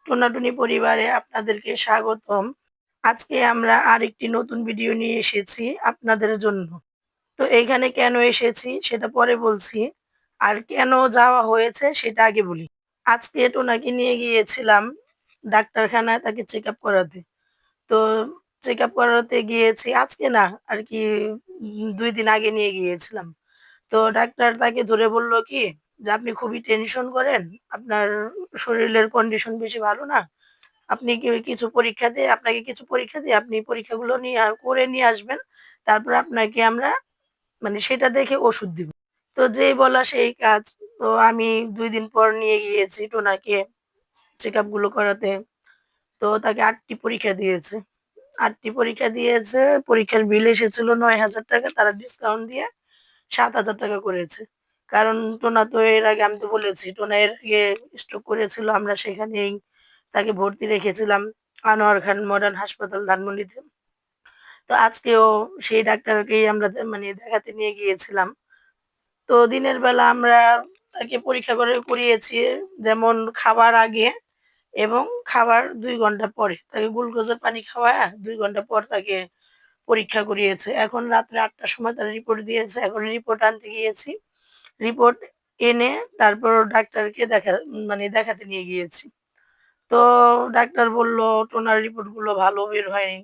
টোনাটুনি পরিবারে আপনাদেরকে স্বাগতম। আজকে আমরা আরেকটি নতুন ভিডিও নিয়ে এসেছি আপনাদের জন্য। তো এইখানে কেন এসেছি সেটা পরে বলছি। আর কেন যাওয়া হয়েছে সেটা আগে বলি। আজকে টোনাকে নিয়ে গিয়েছিলাম ডাক্তারখানায় তাকে চেকআপ করাতে। তো চেকআপ করাতে গিয়েছি আজকে না আরকি ২ দিন আগে নিয়ে গিয়েছিলাম। তো ডাক্তার তাকে ধরে বলল কি যে, "আপনি খুবই টেনশন করেন। আপনার শরীরের কন্ডিশন বেশি ভালো না। আপনি আপনাকে কিছু পরীক্ষা দিয়ে আপনি পরীক্ষাগুলো করে নিয়ে আসবেন। তারপর আপনাকে আমরা মানে সেটা দেখে ওষুধ দিব।" তো যেই বলা সেই কাজ। তো আমি ২ দিন পর নিয়ে গিয়েছি টোনাকে চেকআপ গুলো করাতে। তো তাকে ৮ টি পরীক্ষা দিয়েছে। ৮ টি পরীক্ষা দিয়েছে। পরীক্ষার বিল এসেছিল ৳৯,০০০ তারা ডিসকাউন্ট দিয়ে ৳৭,০০০ করেছে। কারণ টোনা তো এর আগে আমি তো বলেছি, টোনা এর আগে স্ট্রোক করেছিল। আমরা সেখানেই তাকে ভর্তি রেখেছিলাম আনোয়ার খান মডার্ন হাসপাতাল ধানমন্ডিতে। তো আজকেও সেই ডাক্তারকেই আমরা দেখাতে নিয়ে গিয়েছিলাম। তো দিনের বেলা আমরা তাকে পরীক্ষা করিয়েছি যেমন খাবার আগে এবং খাবার ২ ঘন্টা পরে। তাকে গ্লুকোজের পানি খাওয়ায়া ২ ঘন্টা পর তাকে পরীক্ষা করিয়েছে। এখন রাত্রে ৮ টার সময় তারা রিপোর্ট দিয়েছে। এখন রিপোর্ট আনতে গিয়েছি। রিপোর্ট এনে তারপর ডাক্তারকে দেখাতে নিয়ে গিয়েছি। তো ডাক্তার বলল, "টোনার রিপোর্টগুলো ভালো বের হয়নি।"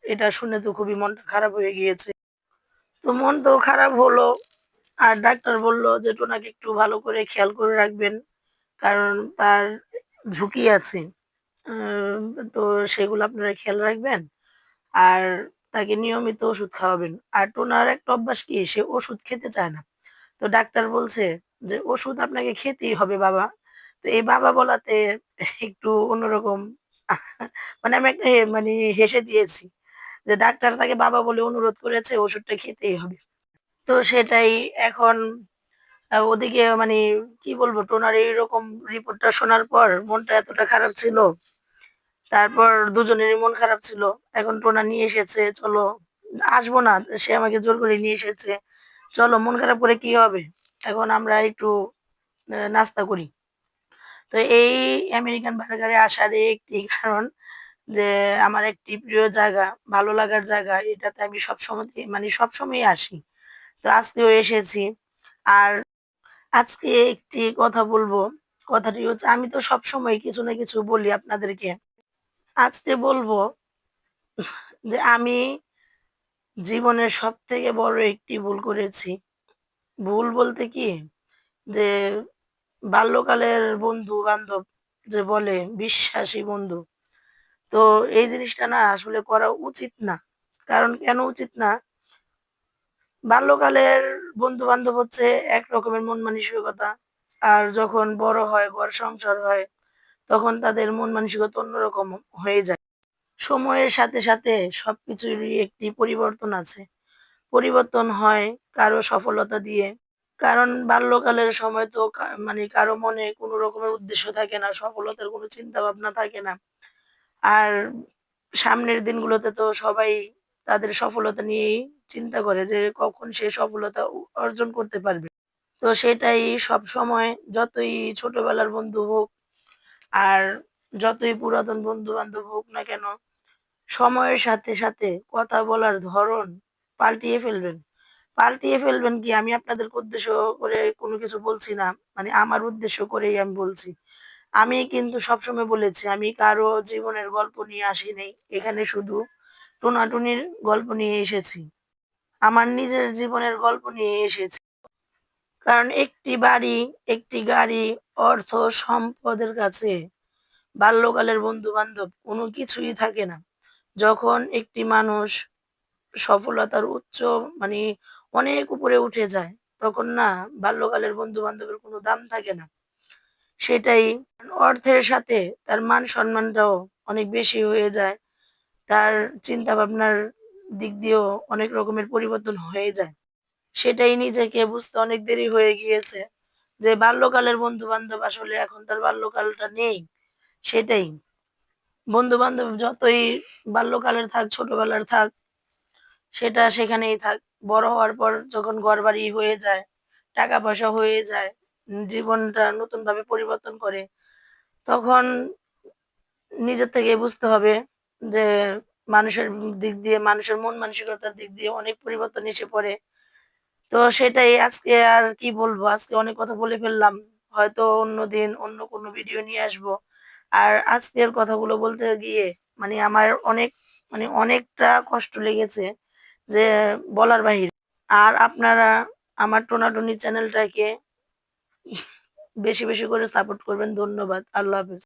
এটা শুনে তো খুবই মনটা খারাপ হয়ে গিয়েছে। তো মন তো খারাপ হলো। আর ডাক্তার বলল যে, "টোনাকে একটু ভালো করে খেয়াল করে রাখবেন। কারণ তার ঝুঁকি আছে। আ তো সেগুলো আপনারা খেয়াল রাখবেন। আর তাকে নিয়মিত ওষুধ খাওয়াবেন।" আর টোনার একটা অভ্যাস কি? সে ওষুধ খেতে চায় না। তো ডাক্তার বলছে যে, "ওষুধ আপনাকে খেতেই হবে বাবা।" তো এই বাবা বলাতে একটু অন্যরকম আমি একটা হেসে দিয়েছি। যে ডাক্তার তাকে বাবা বলে অনুরোধ করেছে, ওষুধটা খেতেই হবে। তো সেটাই এখন ওদিকে কি বলবো টোনার এইরকম রিপোর্টটা শোনার পর মনটা এতটা খারাপ ছিল। তারপর দুজনেরই মন খারাপ ছিল। এখন টোনা নিয়ে এসেছে, "চলো।" আসবো না। সে আমাকে জোর করে নিয়ে এসেছে। "চলো মন খারাপ করে কি হবে? এখন আমরা একটু নাস্তা করি।" তো এই আমেরিকান বার্গারে আসার একটি কারণ যে আমার একটি প্রিয় জায়গা, ভালো লাগার জায়গা। এটাতে আমি সবসময়ই আসি। তো আজকেও এসেছি। আর আজকে একটি কথা বলবো। কথাটি হচ্ছে আমি তো সবসময় কিছু না কিছু বলি আপনাদেরকে। আজকে বলবো যে আমি জীবনের সবথেকে বড় একটি ভুল করেছি। ভুল বলতে কি যে বাল্যকালের বন্ধু-বান্ধব যে বলে বিশ্বাসী বন্ধু। তো এই জিনিসটা না আসলে করা উচিত না। কারণ কেন উচিত না? বাল্যকালের বন্ধু-বান্ধব হচ্ছে এক রকমের মন মানসিকতা। আর যখন বড় হয়, ঘর সংসার হয়, তখন তাদের মন মানসিকতা অন্যরকম হয়ে যায়। সময়ের সাথে, সাথে সবকিছুরই একটি পরিবর্তন আছে। পরিবর্তন হয় কারো সফলতা দিয়ে। কারণ বাল্যকালের সময় তো কারো মনে কোনো রকমের উদ্দেশ্য থাকে না, সফলতার কোনো চিন্তাভাবনা থাকে না। আর সামনের দিনগুলোতে তো সবাই তাদের সফলতা নিয়েই চিন্তা করে যে কখন সে সফলতা অর্জন করতে পারবে। তো সেটাই সবসময় যতই ছোটবেলার বন্ধু হোক আর যতই পুরাতন বন্ধু-বান্ধব হোক না কেন, সময়ের সাথে, সাথে কথা বলার ধরন পাল্টিয়ে ফেলবেন। পাল্টিয়ে ফেলবেন কি আমি আপনাদেরকে উদ্দেশ্য করে কোনো কিছু বলছি না। আমার উদ্দেশ্য করেই আমি বলছি। আমি কিন্তু সবসময় বলেছি আমি কারো জীবনের গল্প নিয়ে আসি নাই। এখানে শুধু টোনাটুনির গল্প নিয়ে এসেছি। আমার নিজের জীবনের গল্প নিয়ে এসেছি। কারণ একটি বাড়ি, একটি গাড়ি, অর্থ, সম্পদের কাছে বাল্যকালের বন্ধু-বান্ধব কোনো কিছুই থাকে না। যখন একটি মানুষ সফলতার উচ্চ মানে অনেক উপরে উঠে যায়, তখন না বাল্যকালের বন্ধু-বান্ধবের কোনো দাম থাকে না। সেটাই অর্থের সাথে তার মান-সম্মানটাও অনেক বেশি হয়ে যায়। তার চিন্তাভাবনার দিক দিয়েও অনেক রকমের পরিবর্তন হয়ে যায়। সেটাই নিজেকে বুঝতে অনেক দেরি হয়ে গিয়েছে। যে বাল্যকালের বন্ধু-বান্ধব আসলে এখন তার বাল্যকালটা নেই, সেটাই। বন্ধু-বান্ধব যতই বাল্যকালের থাক, ছোটবেলার থাক, সেটা সেখানেই থাক। বড় হওয়ার পর যখন ঘরবাড়ি হয়ে যায়, টাকা-পয়সা হয়ে যায়, জীবনটা নতুনভাবে পরিবর্তন করে, তখন নিজের থেকেই বুঝতে হবে যে মানুষের দিক দিয়ে মানুষের মন মানসিকতার দিক দিয়ে অনেক পরিবর্তন এসে পড়ে। তো সেটাই আজকে আর কি বলবো? আজকে অনেক কথা বলে ফেললাম। হয়তো অন্যদিন অন্য কোনো ভিডিও নিয়ে আসবো। আর আজকের কথাগুলো বলতে গিয়ে আমার অনেকটা কষ্ট লেগেছে যে বলার বাহিরে। আর আপনারা আমার টোনাটুনি চ্যানেলটাকে বেশি করে সাপোর্ট করবেন। ধন্যবাদ। আল্লাহ হাফেজ।